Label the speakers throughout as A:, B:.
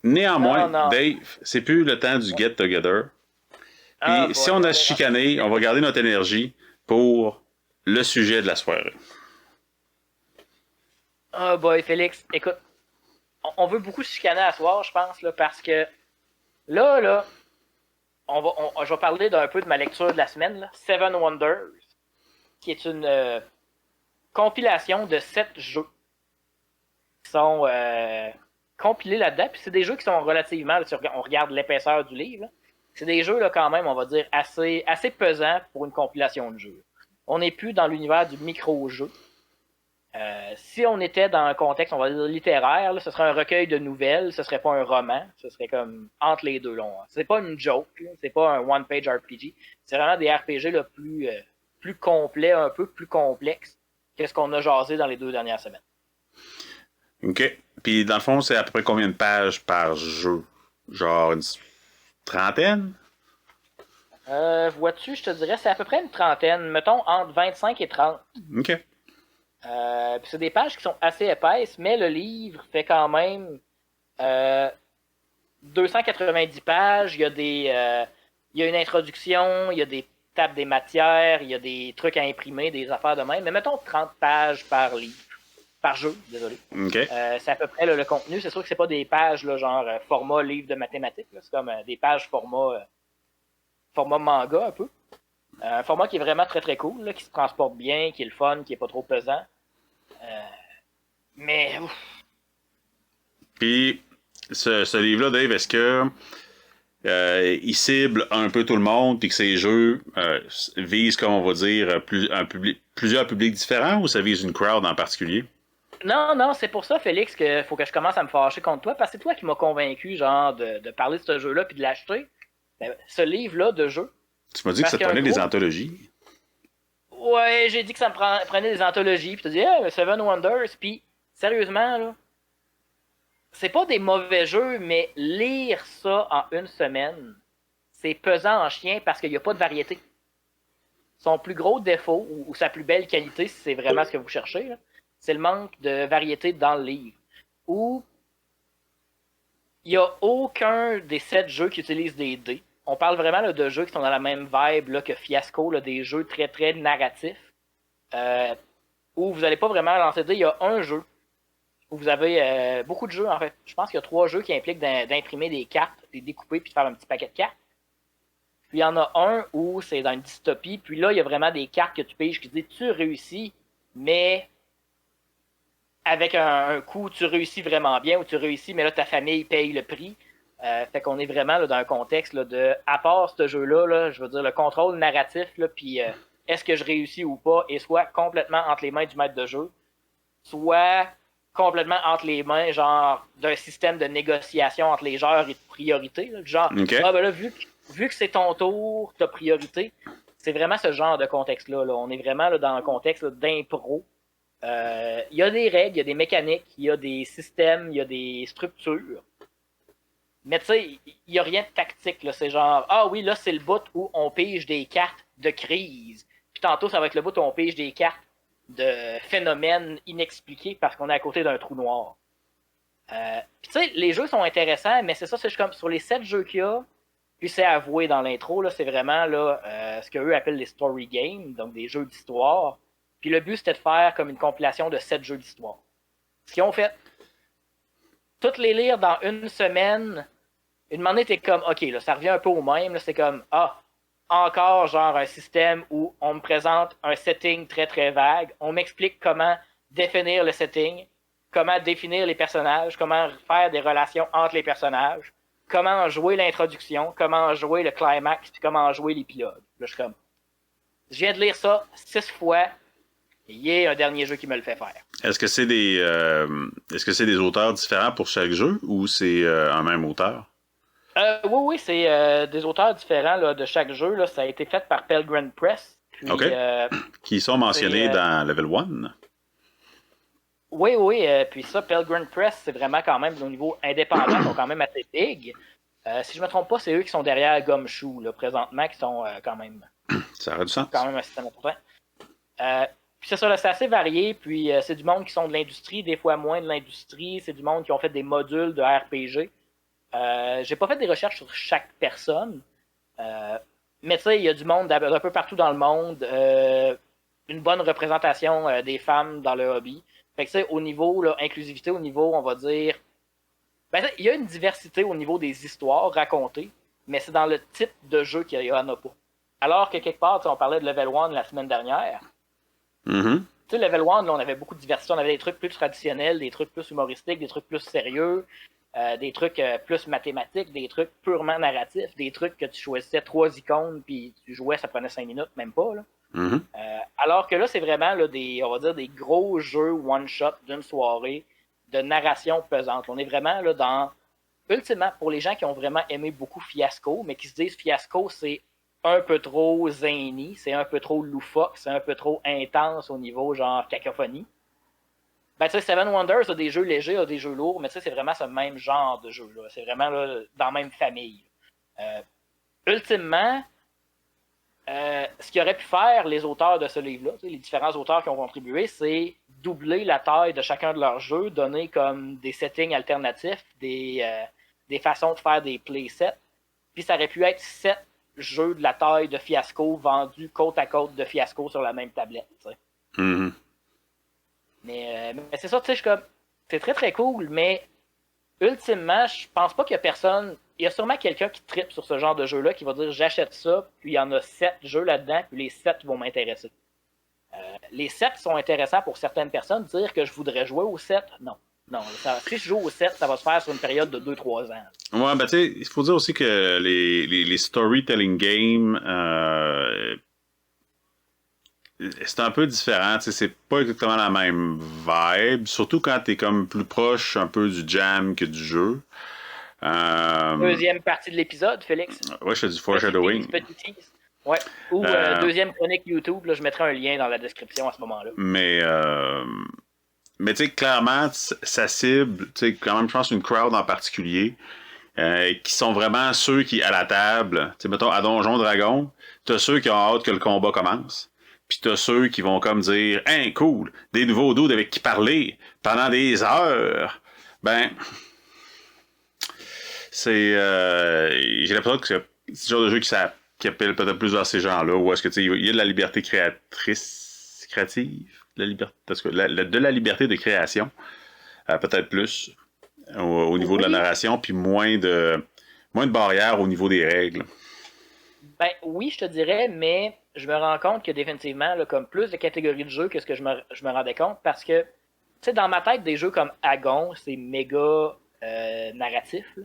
A: Néanmoins,
B: Non.
A: Dave, c'est plus le temps du get-together.
B: Ah,
A: Puis si
B: boy,
A: on a
B: on est
A: chicané, on va garder notre énergie pour le sujet de la soirée.
B: Ah, boy, Félix. Écoute, on veut beaucoup se chicaner à soir, je pense, là, parce que là, je vais parler d'un peu de ma lecture de la semaine, là. Seven Wonders, qui est une compilation de 7 jeux qui sont compilés là-dedans. Puis c'est des jeux qui sont relativement, là, si on regarde l'épaisseur du livre, là, c'est des jeux là, quand même, on va dire, assez pesants pour une compilation de jeux. On n'est plus dans l'univers du micro-jeu. Si on était dans un contexte, on va dire, littéraire, là, ce serait un recueil de nouvelles, ce serait pas un roman, ce serait comme entre les deux. Là. C'est pas une joke, là, c'est pas un one-page RPG, c'est vraiment des RPG là, plus complets, un peu plus complexes que ce qu'on a jasé dans les 2 dernières semaines.
A: OK. Puis dans le fond, c'est à peu près combien de pages par jeu? Genre une trentaine?
B: Vois-tu, je te dirais, c'est à peu près une trentaine, mettons entre 25 et 30.
A: OK.
B: Puis c'est des pages qui sont assez épaisses, mais le livre fait quand même euh, 290 pages. Il y a une introduction, il y a des tables des matières, il y a des trucs à imprimer, des affaires de même. Mais mettons 30 pages par livre, par jeu, désolé.
A: OK.
B: C'est à peu près là, le contenu. C'est sûr que c'est pas des pages là, genre format livre de mathématiques. Là. C'est comme des pages format manga un peu. Un format qui est vraiment très très cool, là, qui se transporte bien, qui est le fun, qui est pas trop pesant. Mais
A: Puis ce livre-là, Dave, est-ce que il cible un peu tout le monde, puis que ces jeux visent, comme on va dire, plusieurs publics différents, ou ça vise une crowd en particulier?
B: non, c'est pour ça, Félix, qu'il faut que je commence à me fâcher contre toi, parce que c'est toi qui m'as convaincu, genre, de parler de ce jeu-là puis de l'acheter. Ben, ce livre-là de jeu.
A: Tu m'as dit que
B: Parce
A: ça te
B: qu'il y a un
A: prenait des
B: gros.
A: anthologies.
B: Ouais, j'ai dit que ça prenait des anthologies, puis tu dis, ah, Seven Wonders, puis sérieusement, là, c'est pas des mauvais jeux, mais lire ça en une semaine, c'est pesant en chien parce qu'il n'y a pas de variété. Son plus gros défaut, ou sa plus belle qualité, si c'est vraiment ce que vous cherchez, là, c'est le manque de variété dans le livre. Ou il n'y a aucun des 7 jeux qui utilisent des dés. On parle vraiment là, de jeux qui sont dans la même vibe là, que Fiasco, là, des jeux très très narratifs, euh, où vous n'allez pas vraiment lancer de dés. Il y a un jeu où vous avez beaucoup de jeux en fait. Je pense qu'il y a 3 jeux qui impliquent d'imprimer des cartes, de les découper puis de faire un petit paquet de cartes. Puis il y en a un où c'est dans une dystopie, puis là il y a vraiment des cartes que tu piges qui disent tu réussis, mais avec un coup, tu réussis vraiment bien ou tu réussis, mais là, ta famille paye le prix. Fait qu'on est vraiment là, dans un contexte là, de, à part ce jeu-là, là, je veux dire, le contrôle narratif, là, puis est-ce que je réussis ou pas, est soit complètement entre les mains du maître de jeu, soit complètement entre les mains, genre, d'un système de négociation entre les joueurs et de priorité. Là, genre,
A: OK.
B: ah ben là, vu que c'est ton tour, t'as priorité. C'est vraiment ce genre de contexte-là. Là. On est vraiment là, dans un contexte d'impro. Il y a des règles, il y a des mécaniques, il y a des systèmes, il y a des structures. Mais tu sais, il n'y a rien de tactique. Là. C'est genre, ah oui, là, c'est le bout où on pige des cartes de crise. Puis tantôt, ça va être le bout où on pige des cartes de phénomènes inexpliqués parce qu'on est à côté d'un trou noir. Puis tu sais, les jeux sont intéressants, mais c'est ça, c'est comme sur les 7 jeux qu'il y a, puis c'est avoué dans l'intro, là, c'est vraiment là, ce qu'eux appellent les story games, donc des jeux d'histoire. Puis le but, c'était de faire comme une compilation de 7 jeux d'histoire. Ce qu'ils ont fait, toutes les lire dans une semaine, une monnaie était comme, ok, là, ça revient un peu au même, là, c'est comme, ah, encore genre un système où on me présente un setting très très vague, on m'explique comment définir le setting, comment définir les personnages, comment faire des relations entre les personnages, comment jouer l'introduction, comment jouer le climax, puis comment jouer l'épilogue. Là, je suis comme, je viens de lire ça 6 fois, il y a un dernier jeu qui me le fait faire.
A: Est-ce que c'est des auteurs différents pour chaque jeu, ou c'est un même auteur?
B: Oui, c'est des auteurs différents là, de chaque jeu. Là. Ça a été fait par Pelgrane Press.
A: OK.
B: Puis,
A: Qui sont
B: c'est,
A: mentionnés dans Level 1.
B: oui, puis ça, Pelgrane Press, c'est vraiment quand même, au niveau indépendant, ils sont quand même assez big. Si je me trompe pas, c'est eux qui sont derrière Gumshoe, là, présentement, qui sont
A: Ça aurait du sens.
B: quand même assez important. Puis c'est ça, là, c'est assez varié, puis c'est du monde qui sont de l'industrie, des fois moins de l'industrie, c'est du monde qui ont fait des modules de RPG. J'ai pas fait des recherches sur chaque personne. Mais tu sais, il y a du monde d'un peu partout dans le monde. Une bonne représentation des femmes dans le hobby. Fait que tu sais, au niveau là, inclusivité, au niveau, on va dire. Ben, il y a une diversité au niveau des histoires racontées, mais c'est dans le type de jeu qu'il y en a pas. Alors que quelque part, on parlait de Level 1 la semaine dernière.
A: Mm-hmm.
B: Tu sais, Level 1, là, on avait beaucoup de diversité. On avait des trucs plus traditionnels, des trucs plus humoristiques, des trucs plus sérieux, des trucs plus mathématiques, des trucs purement narratifs, des trucs que tu choisissais 3 icônes, puis tu jouais, ça prenait 5 minutes, même pas. Là.
A: Mm-hmm.
B: Alors que là, c'est vraiment là, on va dire, des gros jeux one-shot d'une soirée de narration pesante. On est vraiment là dans... Ultimement, pour les gens qui ont vraiment aimé beaucoup Fiasco, mais qui se disent Fiasco, c'est un peu trop zany, c'est un peu trop loufoque, c'est un peu trop intense au niveau genre cacophonie. Ben, tu sais, Seven Wonders a des jeux légers, a des jeux lourds, mais tu sais, c'est vraiment ce même genre de jeu-là. C'est vraiment là, dans la même famille. Ultimement, ce qu'ils auraient pu faire les auteurs de ce livre-là, les différents auteurs qui ont contribué, c'est doubler la taille de chacun de leurs jeux, donner comme des settings alternatifs, des façons de faire des playsets. Puis ça aurait pu être 7 jeux de la taille de Fiasco vendus côte à côte de Fiasco sur la même tablette.
A: Mm-hmm.
B: Mais c'est ça, tu sais, je suis comme. C'est très très cool, mais ultimement, je pense pas qu'il y a personne. Il y a sûrement quelqu'un qui trippe sur ce genre de jeu-là qui va dire j'achète ça, puis il y en a 7 jeux là-dedans, puis les 7 vont m'intéresser. Les 7 sont intéressants pour certaines personnes. Dire que je voudrais jouer aux 7, non. Non, si je joue aux 7, ça va se faire sur une période de 2-3 ans.
A: Ouais, ben tu sais, il faut dire aussi que les storytelling games, c'est un peu différent, tu sais, c'est pas exactement la même vibe, surtout quand t'es comme plus proche un peu du jam que du jeu.
B: Deuxième partie de l'épisode, Félix.
A: Ouais, je fais du foreshadowing.
B: Ouais. Ou deuxième chronique YouTube, là, je mettrai un lien dans la description à ce moment-là.
A: Mais tu sais, clairement, ça cible, tu sais, quand même, je pense, une crowd en particulier, qui sont vraiment ceux qui, à la table, tu sais, mettons, à Donjon Dragon, t'as ceux qui ont hâte que le combat commence. Puis t'as ceux qui vont comme dire « Hein, cool, des nouveaux dudes avec qui parler pendant des heures. » Ben, c'est... j'ai l'impression que c'est le genre de jeu qui appelle peut-être plus vers ces gens-là, où est-ce que, tu sais, il y a de la liberté créative, de la liberté de création, peut-être plus, au niveau de la narration, puis moins de barrières au niveau des règles.
B: Ben oui, je te dirais, mais je me rends compte que définitivement, là, comme plus de catégories de jeux que ce que je me rendais compte, parce que, tu sais, dans ma tête, des jeux comme Agon, c'est méga narratif, là.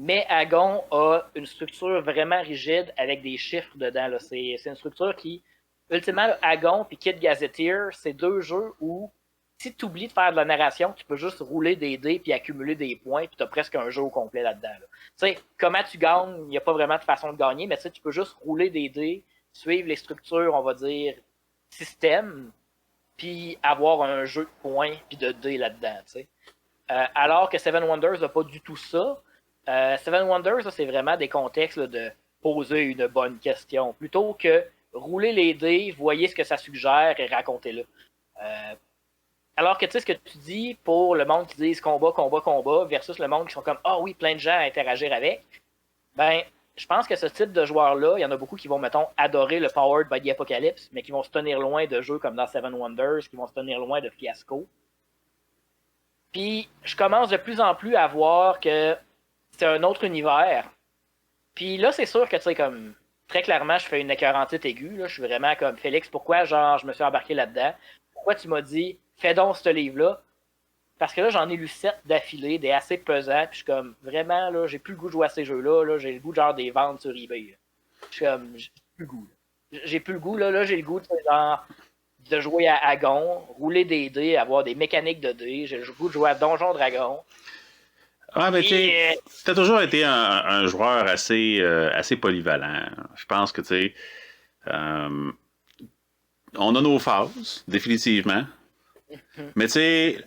B: Mais Agon a une structure vraiment rigide avec des chiffres dedans, là. C'est une structure qui, ultimement, là, Agon puis Kid Gazetteer, c'est 2 jeux où, si tu oublies de faire de la narration, tu peux juste rouler des dés puis accumuler des points, puis tu as presque un jeu au complet là-dedans. Là. Tu sais, comment tu gagnes, il n'y a pas vraiment de façon de gagner, mais tu sais, tu peux juste rouler des dés, suivre les structures, on va dire, système, puis avoir un jeu de points puis de dés là-dedans. Tu sais. Alors que Seven Wonders n'a pas du tout ça. Seven Wonders, là, c'est vraiment des contextes là, de poser une bonne question, plutôt que rouler les dés, voyez ce que ça suggère et racontez-le. Alors que tu sais ce que tu dis pour le monde qui dit combat, combat, combat, versus le monde qui sont comme ah oui, plein de gens à interagir avec, ben je pense que ce type de joueurs-là, il y en a beaucoup qui vont, mettons, adorer le Powered by the Apocalypse, mais qui vont se tenir loin de jeux comme dans Seven Wonders, qui vont se tenir loin de Fiasco. Puis je commence de plus en plus à voir que c'est un autre univers. Puis là, c'est sûr que tu sais, comme très clairement, je fais une écœurantite aiguë. Là. Je suis vraiment comme Félix, pourquoi genre je me suis embarqué là-dedans? Pourquoi tu m'as dit fais donc ce livre-là? Parce que là, j'en ai lu 7 d'affilée, des assez pesants, puis je suis comme vraiment là, j'ai plus le goût de jouer à ces jeux-là, là, j'ai le goût de genre des ventes sur eBay. Là. Je suis comme j'ai plus le goût. J'ai plus le goût, là j'ai le goût de genre de jouer à Agon, rouler des dés, avoir des mécaniques de dés, j'ai le goût de jouer à Donjon Dragon.
A: Ah, mais tu as toujours été un joueur assez polyvalent. Je pense que, tu sais, on a nos phases, définitivement. Mais tu sais,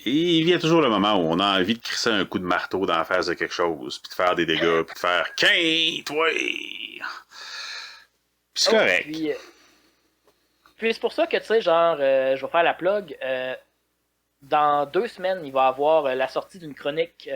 A: il vient toujours le moment où on a envie de crisser un coup de marteau dans la face de quelque chose, puis de faire des dégâts, puis de faire « Quin, toi! » C'est correct.
B: Puis c'est pour ça que, tu sais, genre, je vais faire la plug. Dans 2 semaines, il va y avoir la sortie d'une chronique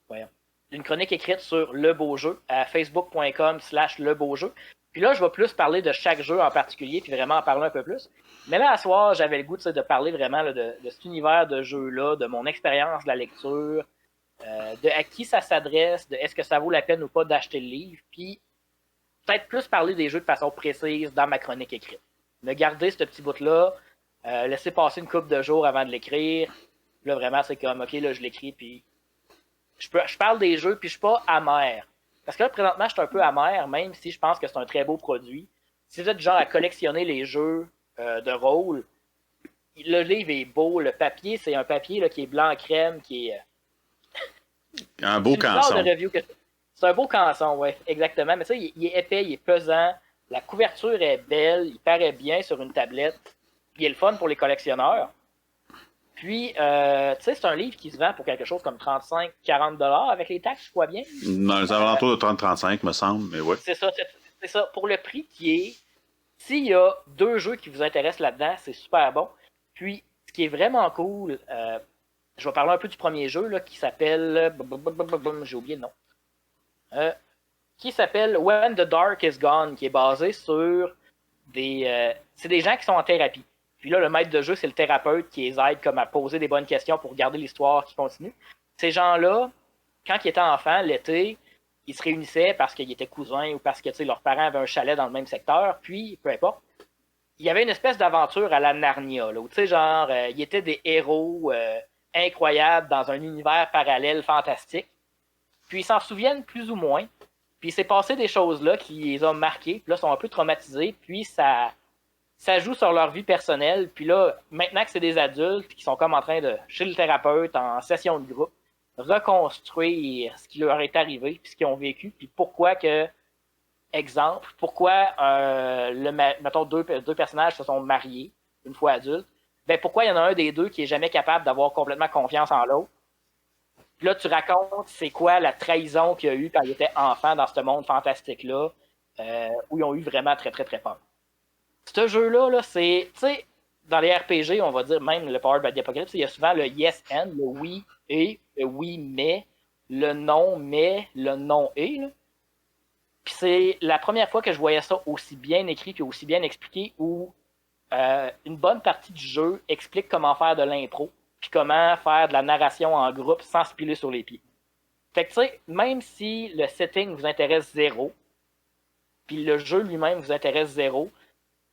B: voyons, d'une chronique écrite sur Le Beau Jeu à facebook.com/Le Beau Jeu. Puis là, je vais plus parler de chaque jeu en particulier, puis vraiment en parler un peu plus. Mais là, à soir, j'avais le goût de parler vraiment là, de cet univers de jeu-là, de mon expérience de la lecture, de à qui ça s'adresse, de est-ce que ça vaut la peine ou pas d'acheter le livre, puis peut-être plus parler des jeux de façon précise dans ma chronique écrite. Me garder ce petit bout-là, laisser passer une couple de jours avant de l'écrire. Là, vraiment, c'est comme, OK, là, je l'écris, puis je parle des jeux, puis je suis pas amer. Parce que là, présentement, je suis un peu amer, même si je pense que c'est un très beau produit. Si vous êtes du genre à collectionner les jeux de rôle, le livre est beau, le papier, c'est un papier là, qui est blanc crème, qui est...
A: Un beau canson.
B: C'est un beau canson, oui, exactement. Mais ça, il est épais, il est pesant, la couverture est belle, il paraît bien sur une tablette, il est le fun pour les collectionneurs. Puis, tu sais, c'est un livre qui se vend pour quelque chose comme 35-40$ avec les taxes, je crois bien.
A: Dans les alentours de 30-35, me semble, mais ouais.
B: C'est ça, c'est ça. Pour le prix qui est, s'il y a 2 jeux qui vous intéressent là-dedans, c'est super bon. Puis, ce qui est vraiment cool, je vais parler un peu du premier jeu là, qui s'appelle... J'ai oublié le nom. Qui s'appelle When the Dark is Gone, qui est basé sur des... c'est des gens qui sont en thérapie. Puis là, le maître de jeu, c'est le thérapeute qui les aide comme à poser des bonnes questions pour garder l'histoire qui continue. Ces gens-là, quand ils étaient enfants, l'été, ils se réunissaient parce qu'ils étaient cousins ou parce que leurs parents avaient un chalet dans le même secteur, puis, peu importe, il y avait une espèce d'aventure à la Narnia, là, où, tu sais, genre, ils étaient des héros incroyables dans un univers parallèle fantastique. Puis ils s'en souviennent plus ou moins. Puis il s'est passé des choses là qui les ont marqués. Puis là, ils sont un peu traumatisés. Puis ça joue sur leur vie personnelle. Puis là, maintenant que c'est des adultes qui sont comme en train de, chez le thérapeute, en session de groupe, reconstruire ce qui leur est arrivé, puis ce qu'ils ont vécu, puis pourquoi que, exemple, pourquoi, mettons, deux personnages se sont mariés une fois adultes, ben pourquoi il y en a un des deux qui est jamais capable d'avoir complètement confiance en l'autre. Puis là, tu racontes c'est quoi la trahison qu'il y a eu quand ils étaient enfants dans ce monde fantastique-là, où ils ont eu vraiment très, très, très peur. Ce jeu-là, là, c'est, tu sais, dans les RPG, on va dire même le Powered by the Apocalypse, il y a souvent le yes and, le oui et, le oui mais, le non mais, le non et. Là. Puis c'est la première fois que je voyais ça aussi bien écrit puis aussi bien expliqué où une bonne partie du jeu explique comment faire de l'impro puis comment faire de la narration en groupe sans se piler sur les pieds. Fait que tu sais, même si le setting vous intéresse zéro, puis le jeu lui-même vous intéresse zéro,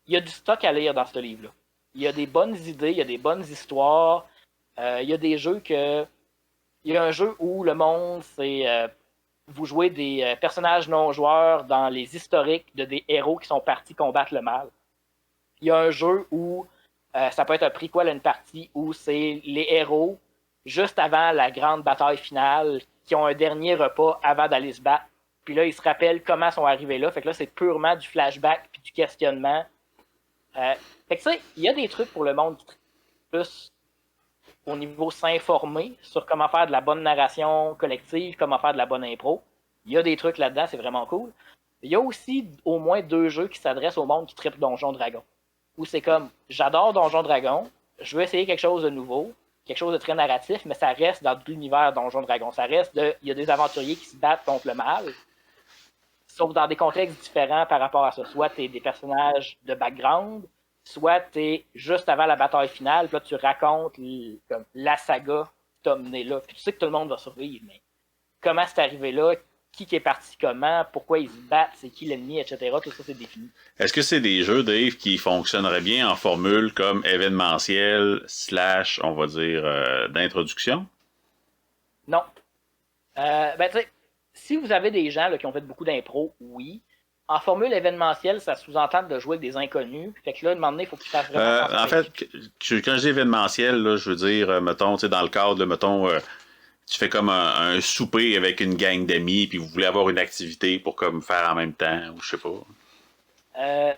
B: il y a du stock à lire dans ce livre-là. Il y a des bonnes idées, il y a des bonnes histoires, il y a des jeux que... Il y a un jeu où le monde, c'est... vous jouez des personnages non-joueurs dans les historiques de des héros qui sont partis combattre le mal. Il y a un jeu où ça peut être un prequel à une partie où c'est les héros, juste avant la grande bataille finale, qui ont un dernier repas avant d'aller se battre. Puis là, ils se rappellent comment ils sont arrivés là. Fait que là, c'est purement du flashback puis du questionnement. Fait que tu sais, il y a des trucs pour le monde plus au niveau s'informer sur comment faire de la bonne narration collective, comment faire de la bonne impro. Il y a des trucs là-dedans, c'est vraiment cool. Il y a aussi au moins 2 jeux qui s'adressent au monde qui triple Donjon Dragon. Où c'est comme, j'adore Donjon Dragon, je veux essayer quelque chose de nouveau, quelque chose de très narratif, mais ça reste dans l'univers Donjon Dragon. Ça reste il y a des aventuriers qui se battent contre le mal, sauf dans des contextes différents par rapport à ça. Soit t'es des personnages de background, soit t'es juste avant la bataille finale, puis là tu racontes comme, la saga qui t'a mené là. Puis tu sais que tout le monde va survivre, mais comment c'est arrivé là, qui est parti comment, pourquoi ils se battent, c'est qui l'ennemi, etc. Tout ça, c'est défini.
A: Est-ce que c'est des jeux, Dave, qui fonctionneraient bien en formule comme événementiel / on va dire, d'introduction?
B: Non. Ben, tu sais, si vous avez des gens là, qui ont fait beaucoup d'impro, oui. En formule événementielle, ça sous-entend de jouer avec des inconnus. Fait que là, à un moment donné, il faut que tu fasses vraiment
A: en fait, quand je dis événementiel, là, je veux dire, mettons, tu sais, dans le cadre, là, mettons, tu fais comme un souper avec une gang d'amis, puis vous voulez avoir une activité pour comme faire en même temps, ou je sais pas.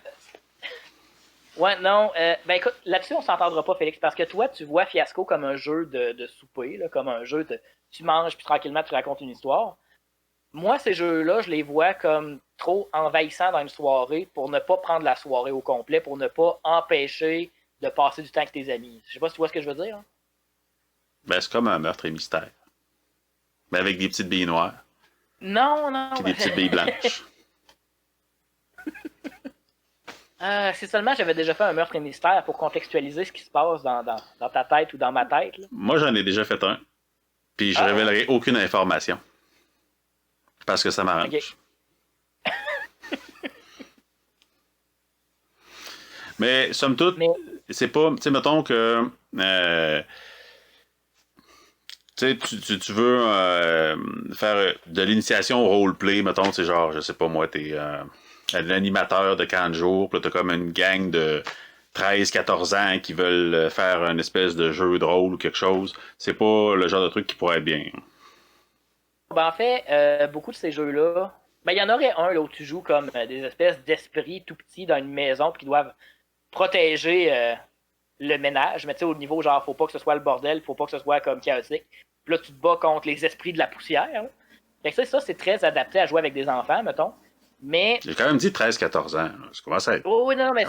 B: Ouais, non. Ben écoute, là-dessus, on s'entendra pas, Félix, parce que toi, tu vois Fiasco comme un jeu de souper, là, comme un jeu de tu manges, puis tranquillement, tu racontes une histoire. Moi, ces jeux-là, je les vois comme trop envahissants dans une soirée pour ne pas prendre la soirée au complet, pour ne pas empêcher de passer du temps avec tes amis. Je sais pas si tu vois ce que je veux dire. Hein?
A: Ben, c'est comme un meurtre et mystère. Mais avec des petites billes noires.
B: Non, non.
A: Puis des petites billes blanches.
B: Si seulement j'avais déjà fait un meurtre et mystère pour contextualiser ce qui se passe dans ta tête ou dans ma tête. Là.
A: Moi, j'en ai déjà fait un. Puis je révélerai aucune information. Parce que ça m'arrange. Okay. Mais somme toute, c'est pas. Tu sais, mettons que. Tu veux faire de l'initiation au roleplay, mettons, c'est genre, je sais pas moi, t'es un animateur de camp de jour, puis là, t'as comme une gang de 13-14 ans qui veulent faire une espèce de jeu de rôle ou quelque chose. C'est pas le genre de truc qui pourrait être bien.
B: Ben, en fait, beaucoup de ces jeux-là, ben, il y en aurait un là, où tu joues comme des espèces d'esprits tout petits dans une maison qui doivent protéger le ménage, mais tu sais, au niveau genre, faut pas que ce soit le bordel, faut pas que ce soit comme chaotique. Puis là, tu te bats contre les esprits de la poussière. Là. Fait que ça, c'est très adapté à jouer avec des enfants, mettons. Mais.
A: J'ai quand même dit 13-14 ans. Ça commence à être.
B: Oh, oui, non, mais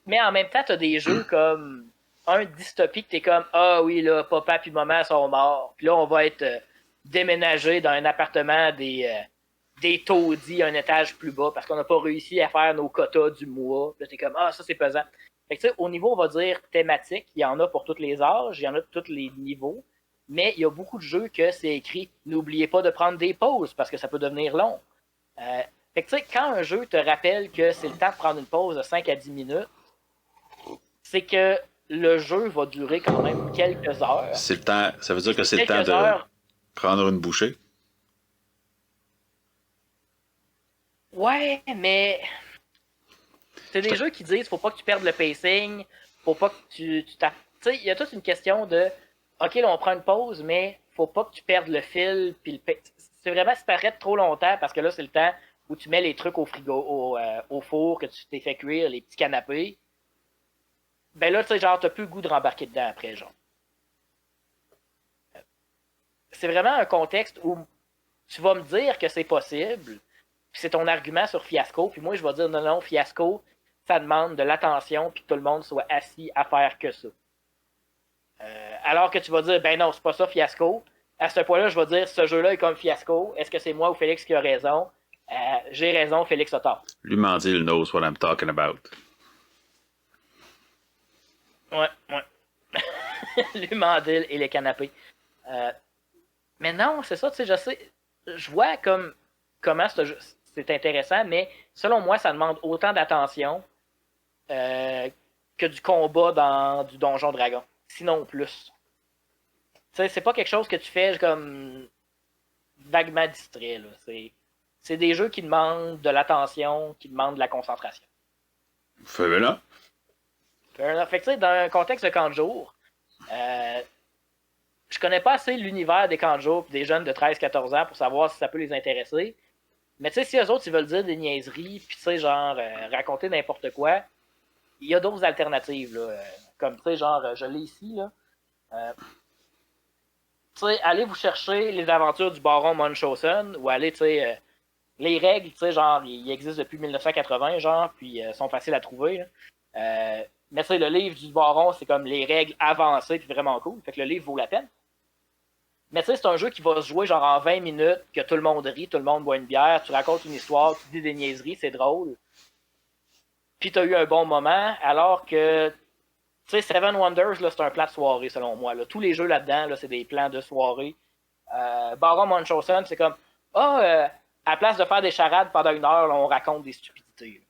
B: mais en même temps, t'as des jeux comme un dystopique, t'es comme ah oui, là, papa puis maman sont morts. Puis là, on va être déménagé dans un appartement des taudis, un étage plus bas, parce qu'on n'a pas réussi à faire nos quotas du mois. Puis là, t'es comme ah, ça c'est pesant. Fait que, au niveau, on va dire, thématique, il y en a pour tous les âges, il y en a de tous les niveaux, mais il y a beaucoup de jeux que c'est écrit « N'oubliez pas de prendre des pauses, parce que ça peut devenir long. » Fait que, tu sais, quand un jeu te rappelle que c'est le temps de prendre une pause de 5 à 10 minutes, c'est que le jeu va durer quand même quelques heures.
A: C'est le temps, ça veut dire que c'est le temps de prendre une bouchée?
B: Ouais, mais... C'est des jeux qui disent faut pas que tu perdes le pacing, faut pas que tu tapes. Tu sais, il y a toute une question de OK, là, on prend une pause, mais faut pas que tu perdes le fil. Puis c'est vraiment si t'arrêtes trop longtemps, parce que là, c'est le temps où tu mets les trucs au frigo, au four, que tu t'es fait cuire, les petits canapés. Ben là, tu sais, genre, t'as plus le goût de rembarquer dedans après, genre. C'est vraiment un contexte où tu vas me dire que c'est possible, puis c'est ton argument sur Fiasco, puis moi, je vais dire non, Fiasco, ça demande de l'attention puis que tout le monde soit assis à faire que ça. Alors que tu vas dire, ben non, c'est pas ça, Fiasco. À ce point-là, je vais dire, ce jeu-là est comme Fiasco. Est-ce que c'est moi ou Félix qui a raison? J'ai raison, Félix a tort.
A: L'Humandil knows what I'm talking about.
B: Ouais. L'Humandil et les canapés. Mais non, c'est ça, tu sais, je sais. Je vois comment c'est intéressant, mais selon moi, ça demande autant d'attention que du combat dans du Donjon Dragon. Sinon plus. Tu sais, c'est pas quelque chose que tu fais comme vaguement distrait. Là. C'est des jeux qui demandent de l'attention, qui demandent de la concentration.
A: Fair enough.
B: Fait que tu sais, dans un contexte de camp de jour, je connais pas assez l'univers des camps de jour des jeunes de 13-14 ans pour savoir si ça peut les intéresser. Mais tu sais, si eux autres, ils veulent dire des niaiseries, puis tu sais, genre, raconter n'importe quoi, il y a d'autres alternatives, là. Comme, tu sais, genre, je l'ai ici, là. Tu sais, allez vous chercher les aventures du baron Munchausen, ou allez, tu sais, les règles, tu sais, genre, ils existent depuis 1980, genre, puis sont faciles à trouver, là. Mais tu sais, le livre du baron, c'est comme les règles avancées, puis vraiment cool. Fait que le livre vaut la peine. Mais tu sais, c'est un jeu qui va se jouer genre en 20 minutes, que tout le monde rit, tout le monde boit une bière, tu racontes une histoire, tu dis des niaiseries, c'est drôle. Puis t'as eu un bon moment, alors que, tu sais, Seven Wonders, là, c'est un plan de soirée, selon moi. Là. Tous les jeux là-dedans, là, c'est des plans de soirée. Baron Munchausen, c'est comme, à la place de faire des charades pendant une heure, là, on raconte des stupidités.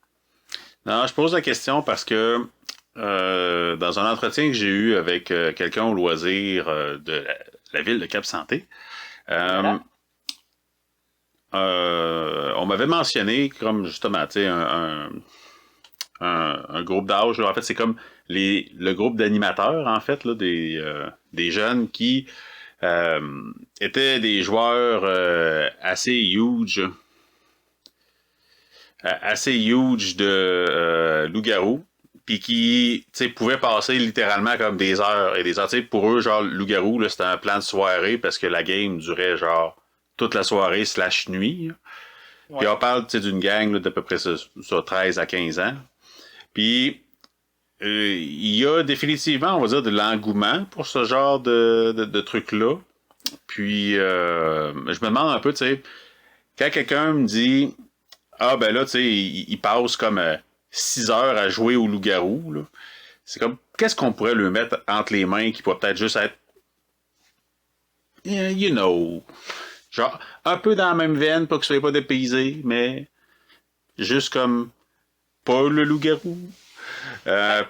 A: Là. Non, je pose la question parce que dans un entretien que j'ai eu avec quelqu'un au loisir de la ville de Cap-Santé, on m'avait mentionné comme justement, tu sais, un groupe d'âge. En fait, c'est comme le groupe d'animateurs, en fait, là, des jeunes qui étaient des joueurs assez huge de loup-garou. Puis qui, tu sais, pouvaient passer littéralement comme des heures et des heures. Tu sais, pour eux, genre, loup-garou, là, c'était un plan de soirée parce que la game durait, genre, toute la soirée / nuit. Ouais. Puis on parle, tu sais, d'une gang là, d'à peu près ça, 13 à 15 ans. Puis, il y a définitivement, on va dire, de l'engouement pour ce genre de truc-là. Puis, je me demande un peu, tu sais, quand quelqu'un me dit, ah ben là, tu sais, il passe comme 6 heures à jouer au loup-garou, là. C'est comme, qu'est-ce qu'on pourrait lui mettre entre les mains qui pourrait peut-être juste être, you know, genre, un peu dans la même veine, pas que ce soit pas dépaysé, mais juste comme, pas le loup-garou.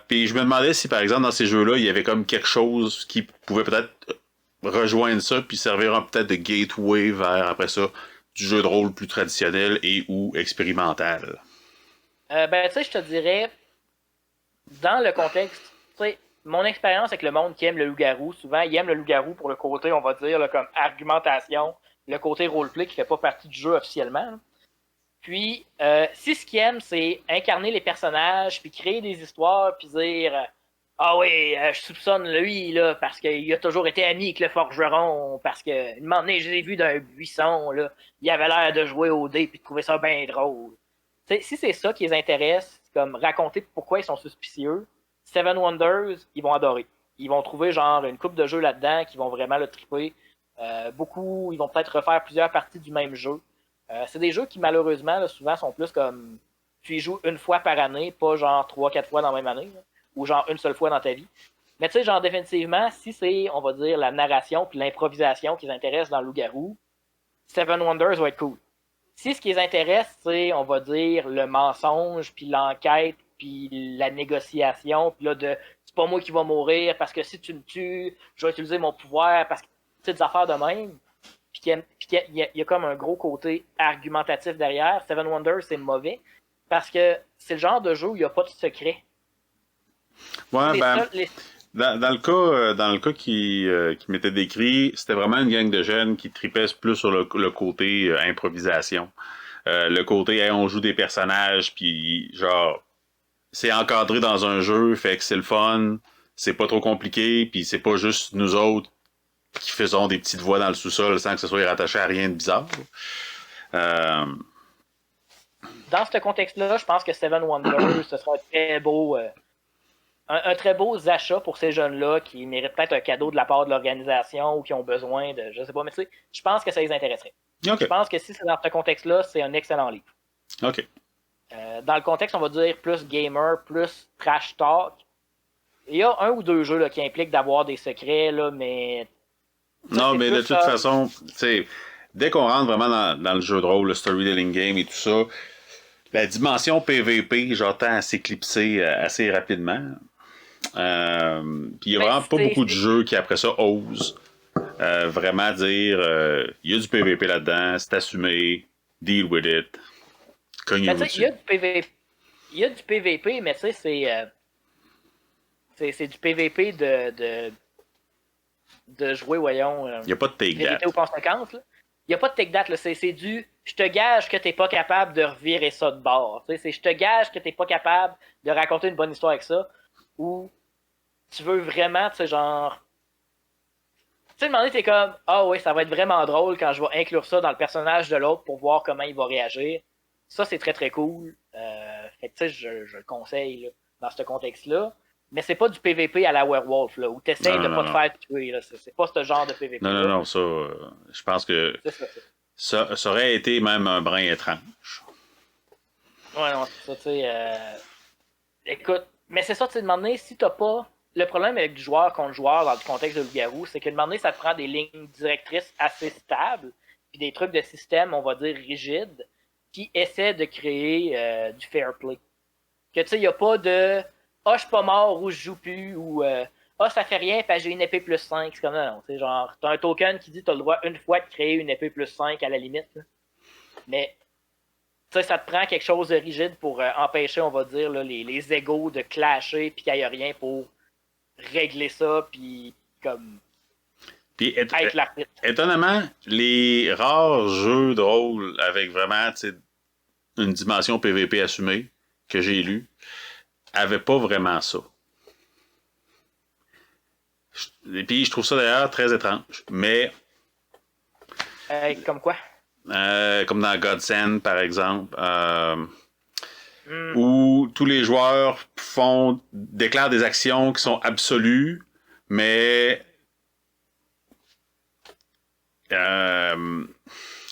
A: Puis je me demandais si, par exemple, dans ces jeux-là, il y avait comme quelque chose qui pouvait peut-être rejoindre ça, puis servir peut-être de gateway vers, après ça, du jeu de rôle plus traditionnel et ou expérimental.
B: Ben, tu sais, je te dirais, dans le contexte, tu sais, mon expérience avec le monde qui aime le loup-garou, souvent, il aime le loup-garou pour le côté, on va dire, là, comme argumentation, le côté roleplay qui fait pas partie du jeu officiellement. Là. Puis, si ce qu'ils aiment, c'est incarner les personnages, puis créer des histoires, puis dire ah oui, je soupçonne lui, là, parce qu'il a toujours été ami avec le forgeron, parce que, une moment donné, je l'ai vu d'un buisson, là, il avait l'air de jouer au dé, puis de trouver ça bien drôle. T'sais, si c'est ça qui les intéresse, comme raconter pourquoi ils sont suspicieux, Seven Wonders, ils vont adorer. Ils vont trouver genre une coupe de jeux là-dedans qui vont vraiment le triper. Beaucoup, ils vont peut-être refaire plusieurs parties du même jeu. C'est des jeux qui malheureusement là, souvent sont plus comme tu y joues une fois par année, pas genre 3-4 fois dans la même année, là, ou genre une seule fois dans ta vie. Mais tu sais, genre définitivement, si c'est, on va dire, la narration puis l'improvisation qui les intéresse dans Loup-Garou, Seven Wonders va être cool. Si ce qui les intéresse, c'est, on va dire, le mensonge, puis l'enquête, puis la négociation, puis là, de c'est pas moi qui va mourir, parce que si tu me tues, je vais utiliser mon pouvoir, parce que, tu sais, des affaires de même, puis qu'il y a comme un gros côté argumentatif derrière, Seven Wonders, c'est mauvais, parce que c'est le genre de jeu où il n'y a pas de secret.
A: Ouais,
B: Les
A: ben,
B: seuls, les...
A: dans le cas qui m'était décrit, c'était vraiment une gang de jeunes qui tripaient plus sur le côté improvisation. Le côté, hey, on joue des personnages, puis genre, c'est encadré dans un jeu, fait que c'est le fun, c'est pas trop compliqué, puis c'est pas juste nous autres qui faisons des petites voix dans le sous-sol sans que ce soit rattaché à rien de bizarre. Euh,
B: Dans ce contexte-là, je pense que Seven Wonders, ce sera un très beau achat pour ces jeunes-là qui méritent peut-être un cadeau de la part de l'organisation ou qui ont besoin de, je sais pas, mais tu sais, je pense que ça les intéresserait. Je
A: OK.
B: pense que si c'est dans ce contexte-là, c'est un excellent livre.
A: OK.
B: Dans le contexte, on va dire plus gamer, plus trash talk, il y a un ou deux jeux là, qui impliquent d'avoir des secrets, là, mais ça,
A: Non,
B: c'est
A: mais de
B: plus
A: toute façon, tu sais, dès qu'on rentre vraiment dans le jeu de rôle, le storytelling game et tout ça, la dimension PVP, j'entends à s'éclipser assez rapidement. Puis il y a
B: ben,
A: vraiment pas beaucoup de jeux qui, après ça, osent vraiment dire il y a du PVP là-dedans, c'est assumé, deal with it, cognez-vous
B: ben, il y
A: dessus.
B: a du PVP. Il y a du PVP, mais tu sais, c'est du PVP de jouer, voyons,
A: Il n'y a pas de take that.
B: vérité aux conséquences. Là. Il n'y a pas de take that, là. C'est du je te gage que t'es pas capable de revirer ça de bord. C'est je te gage que t'es pas capable de raconter une bonne histoire avec ça. Ou tu veux vraiment, tu sais, genre. Tu sais, demander, t'es comme ah oui, ça va être vraiment drôle quand je vais inclure ça dans le personnage de l'autre pour voir comment il va réagir. Ça, c'est très très cool. Fait que tu sais, je le conseille là, dans ce contexte-là. Mais c'est pas du PVP à la werewolf, là, où t'essayes
A: Non,
B: de
A: non,
B: pas te
A: non.
B: faire tuer. Là. C'est pas ce genre de
A: Non, non,
B: PVP-là.
A: non, ça, je pense que
B: C'est ça.
A: ça aurait été même un brin étrange.
B: Ouais, non, c'est ça, tu sais. Écoute, mais c'est ça, tu sais, demander si t'as pas. Le problème avec du joueur contre joueur dans le contexte de loup-garou, c'est que demander ça te prend des lignes directrices assez stables, puis des trucs de système, on va dire, rigides, qui essaient de créer du fair play. Que tu sais, il n'y a pas de ah, je suis pas mort ou je joue plus ou ah, ça fait rien, parce que j'ai une épée plus 5. C'est comme non, c'est genre, t'as un token qui dit t'as le droit une fois de créer une épée plus 5 à la limite. Là. Mais tu sais, ça te prend quelque chose de rigide pour empêcher, on va dire, là, les égos de clasher puis qu'il n'y ait rien pour régler ça puis comme
A: Puis,
B: être l'arbitre.
A: étonnamment, les rares jeux de rôle avec vraiment une dimension PVP assumée que j'ai lu avaient pas vraiment ça. Et puis, je trouve ça d'ailleurs très étrange. Mais,
B: Comme quoi?
A: comme dans Godsend, par exemple,
B: Hmm.
A: où tous les joueurs déclarent des actions qui sont absolues, mais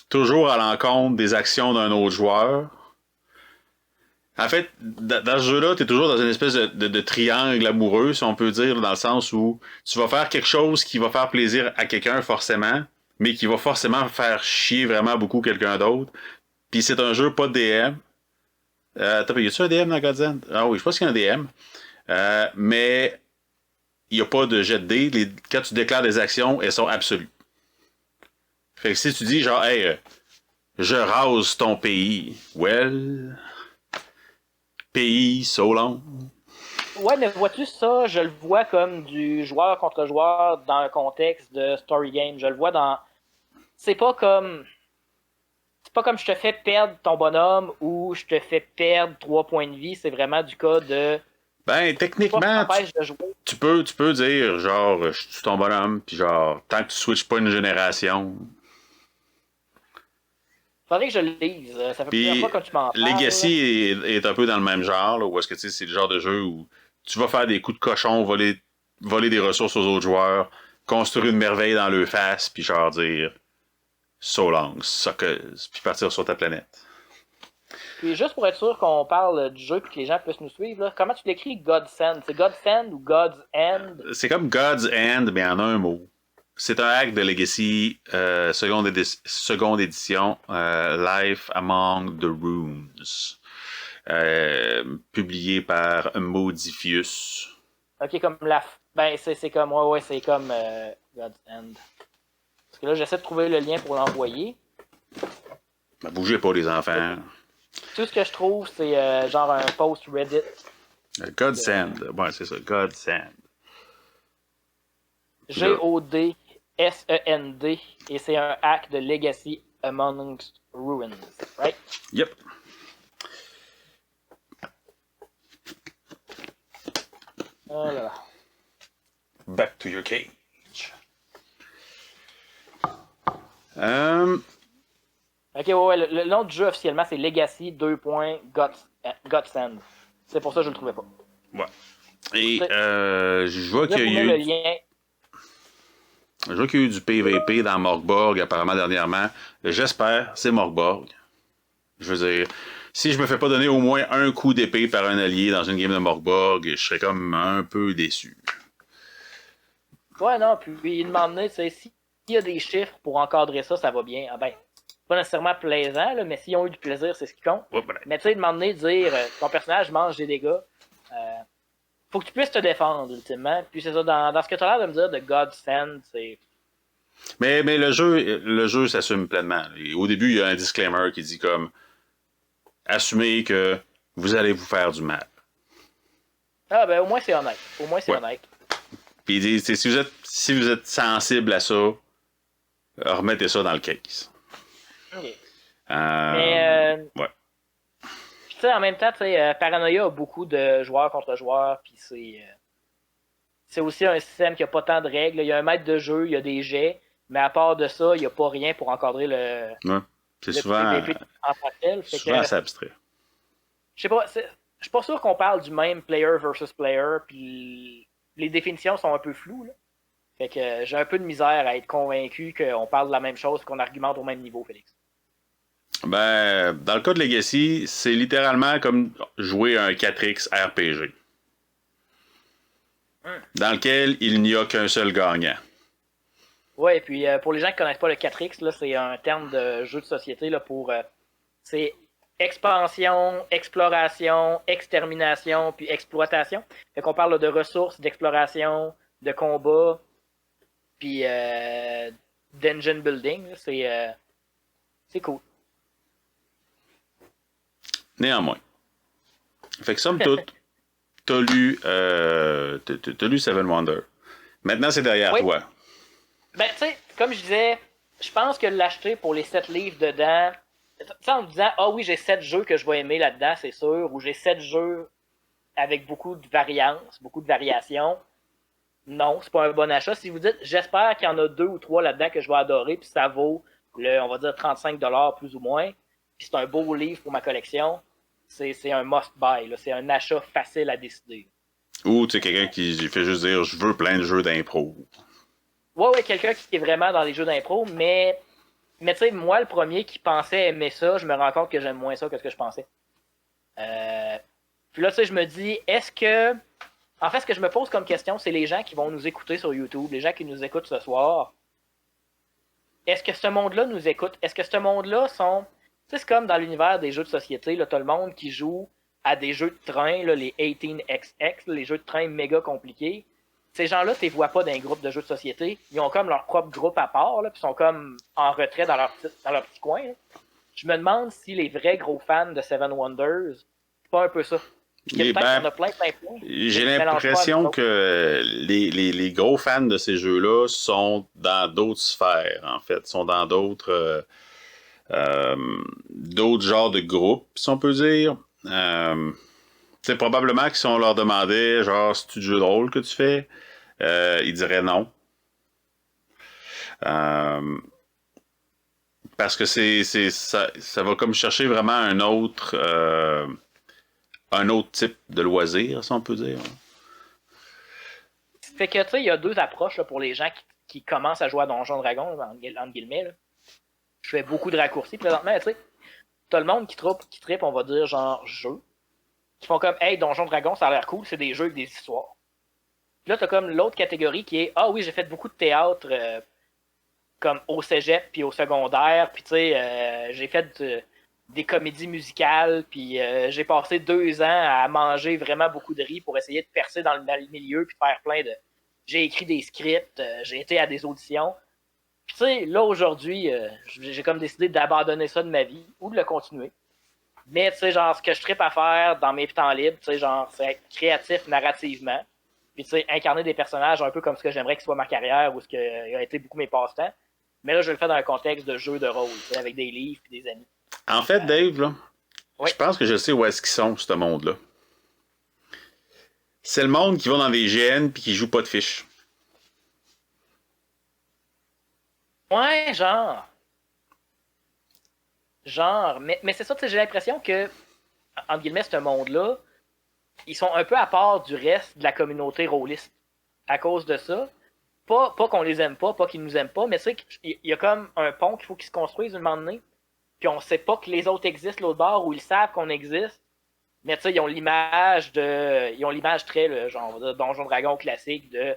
A: toujours à l'encontre des actions d'un autre joueur. En fait, dans ce jeu-là, tu es toujours dans une espèce de triangle amoureux, si on peut dire, dans le sens où tu vas faire quelque chose qui va faire plaisir à quelqu'un, forcément, mais qui va forcément faire chier vraiment beaucoup quelqu'un d'autre. Puis c'est un jeu pas de DM. Y a-tu un DM dans God's End? Ah oui, je pense qu'il y a un DM. Mais il n'y a pas de jet de dés. Quand tu déclares des actions, elles sont absolues. Fait que si tu dis genre, hey, je rase ton pays, well, pays, so long.
B: Ouais, mais vois-tu ça, je le vois comme du joueur contre joueur dans un contexte de story game. Je le vois dans. C'est pas comme je te fais perdre ton bonhomme ou je te fais perdre 3 points de vie. C'est vraiment du cas de.
A: Ben, techniquement,
B: de jouer.
A: tu peux dire, genre, je suis ton bonhomme, puis genre, tant que tu switches pas une génération.
B: Faudrait que je le lise. Ça fait
A: Puis,
B: plusieurs fois quand tu m'en parles.
A: Legacy est un peu dans le même genre, là, où est-ce que tu sais, c'est le genre de jeu où tu vas faire des coups de cochon, voler des ressources aux autres joueurs, construire une merveille dans leur face, puis genre dire so long, suckers, puis partir sur ta planète.
B: Puis juste pour être sûr qu'on parle du jeu et que les gens puissent nous suivre, là, comment tu l'écris Godsend? C'est Godsend ou God's End?
A: C'est comme God's End, mais en un mot. C'est un hack de Legacy, seconde édition, Life Among the Runes, publié par Modifius.
B: Ok, comme la. Ben, c'est comme. Ouais, c'est comme God's End. Parce que là, j'essaie de trouver le lien pour l'envoyer.
A: Ben, bougez pas, les enfants.
B: Tout ce que je trouve, c'est genre un post Reddit.
A: Godsend. Ouais, c'est ça, Godsend.
B: Godsend. Et c'est un hack de Legacy Amongst Ruins. Right?
A: Yep.
B: Voilà.
A: Back to your cage.
B: Ok, ouais, le nom du jeu officiellement c'est Legacy 2. Godsend. C'est pour ça que je le trouvais pas.
A: Ouais. Et je vois qu'il y a eu.
B: Le lien.
A: Je vois qu'il y a eu du PVP dans Morkborg apparemment dernièrement. J'espère, c'est Morkborg. Je veux dire, si je me fais pas donner au moins un coup d'épée par un allié dans une game de Morkborg, je serais comme un peu déçu.
B: Ouais, non, puis il demandait, tu sais, s'il y a des chiffres pour encadrer ça, ça va bien. Ah ben, pas nécessairement plaisant, là, mais s'ils ont eu du plaisir, c'est ce qui compte.
A: Ouais, ben.
B: Mais tu sais, demander de dire ton personnage mange des dégâts, faut que tu puisses te défendre, ultimement. Puis c'est ça, dans ce que tu as l'air de me dire de Godsend, c'est.
A: Mais le jeu s'assume pleinement. Et au début, il y a un disclaimer qui dit comme assumez que vous allez vous faire du mal.
B: Ah ben au moins c'est honnête. Au moins c'est honnête.
A: Puis il dit si vous êtes sensible à ça, remettez ça dans le case.
B: Okay.
A: Ouais.
B: Tu sais, en même temps, Paranoia a beaucoup de joueurs contre joueurs, puis c'est aussi un système qui a pas tant de règles. Il y a un maître de jeu, il y a des jets, mais à part de ça, il n'y a pas rien pour encadrer le.
A: Ouais. C'est souvent assez abstrait.
B: Je sais pas, je suis pas sûr qu'on parle du même player versus player, puis les définitions sont un peu floues, là. Fait que j'ai un peu de misère à être convaincu qu'on parle de la même chose, qu'on argumente au même niveau, Félix.
A: Ben, dans le cas de Legacy, c'est littéralement comme jouer un 4X RPG. Dans lequel il n'y a qu'un seul gagnant.
B: Ouais, et puis pour les gens qui connaissent pas le 4X, là, c'est un terme de jeu de société là, pour. C'est expansion, exploration, extermination, puis exploitation. Fait qu'on parle là, de ressources, d'exploration, de combat, puis d'engine building. C'est cool.
A: Néanmoins. Fait que somme toute, t'as lu Seven Wonders. Maintenant, c'est derrière toi.
B: Ben, tu sais, comme je disais, je pense que l'acheter pour les 7 livres dedans, tu sais, en me disant, ah oui, j'ai 7 jeux que je vais aimer là-dedans, c'est sûr, ou j'ai 7 jeux avec beaucoup de variance, beaucoup de variations. Non, c'est pas un bon achat. Si vous dites, j'espère qu'il y en a 2 ou 3 là-dedans que je vais adorer, puis ça vaut, on va dire, 35$ plus ou moins, puis c'est un beau livre pour ma collection, c'est un must-buy, là. C'est un achat facile à décider.
A: Ou tu sais, quelqu'un qui fait juste dire, je veux plein de jeux d'impro.
B: Ouais, quelqu'un qui est vraiment dans les jeux d'impro, mais tu sais, moi, le premier qui pensait aimer ça, je me rends compte que j'aime moins ça que ce que je pensais. Euh, Puis là, tu sais, je me dis, est-ce que. En fait, ce que je me pose comme question, c'est les gens qui vont nous écouter sur YouTube, les gens qui nous écoutent ce soir. Est-ce que ce monde-là nous écoute? Est-ce que ce monde-là sont. Tu sais, c'est comme dans l'univers des jeux de société, là, t'as le monde qui joue à des jeux de train, là, les 18XX, les jeux de train méga compliqués. Ces gens-là, tu les vois pas dans un groupe de jeux de société. Ils ont comme leur propre groupe à part, là, puis sont comme en retrait dans leur petit coin. Là. Je me demande si les vrais gros fans de Seven Wonders, c'est pas un peu ça. Puis que peut-être qu'il y en a plein, mais
A: J'ai
B: qui se mélangent pas à nous
A: l'impression
B: autres.
A: que les gros fans de ces jeux-là sont dans d'autres sphères, en fait. Sont dans euh, d'autres genres de groupes, si on peut dire. C'est probablement que si on leur demandait, genre, c'est-tu du jeu de rôle que tu fais, ils diraient non. Euh, Parce que ça va comme chercher vraiment un autre type de loisir, si on peut dire.
B: Fait que, tu sais, il y a deux approches là, pour les gens qui commencent à jouer à Donjon Dragon, entre guillemets. Là. Je fais beaucoup de raccourcis présentement, tu sais. T'as le monde qui trippe, on va dire, genre, jeu. Qui font comme, hey, Donjon Dragon, ça a l'air cool, c'est des jeux avec des histoires. Puis là, t'as comme l'autre catégorie qui est, ah oui, j'ai fait beaucoup de théâtre, comme au cégep puis au secondaire, puis tu sais, j'ai fait des comédies musicales, puis j'ai passé 2 ans à manger vraiment beaucoup de riz pour essayer de percer dans le milieu, puis faire plein de... J'ai écrit des scripts, j'ai été à des auditions. Puis tu sais, là, aujourd'hui, j'ai comme décidé d'abandonner ça de ma vie, ou de le continuer. Mais tu sais, genre, ce que je trippe à faire dans mes temps libres, tu sais, genre, c'est être créatif narrativement, puis tu sais, incarner des personnages un peu comme ce que j'aimerais que soit ma carrière, ou ce que a été beaucoup mes passe-temps. Mais là, je le fais dans un contexte de jeu de rôle, avec des livres et des amis.
A: En fait, Dave, là,
B: Oui.
A: je pense que je sais où est-ce qu'ils sont, ce monde-là. C'est le monde qui va dans des GN puis qui joue pas de fiches.
B: Ouais, genre. Genre. Mais c'est ça, tu sais, j'ai l'impression que, entre guillemets, ce monde-là, ils sont un peu à part du reste de la communauté rôliste. À cause de ça. Pas qu'on les aime pas qu'ils nous aiment pas, mais tu sais qu'il y a comme un pont qu'il faut qu'ils se construisent un moment donné. Puis on sait pas que les autres existent l'autre bord, ou ils savent qu'on existe. Mais tu sais, ils ont l'image de. Ils ont l'image très, genre, de Donjon Dragon classique de.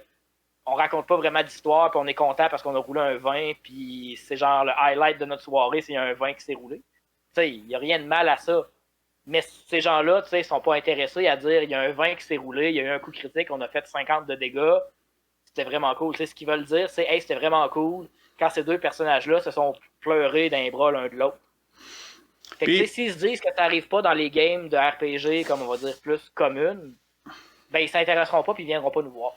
B: On raconte pas vraiment d'histoire, puis on est content parce qu'on a roulé un vin, puis c'est genre le highlight de notre soirée, c'est un vin qui s'est roulé. Tu sais, il y a rien de mal à ça. Mais ces gens-là, tu sais, ils sont pas intéressés à dire il y a un vin qui s'est roulé, il y a eu un coup critique, on a fait 50 de dégâts, c'était vraiment cool. Tu sais, ce qu'ils veulent dire, c'est hey, c'était vraiment cool quand ces deux personnages-là se sont pleurés d'un bras l'un de l'autre. Fait que, tu sais,
A: Puis,
B: s'ils se disent que ça arrive pas dans les games de RPG, comme on va dire, plus communes, ben, ils s'intéresseront pas puis ils viendront pas nous voir.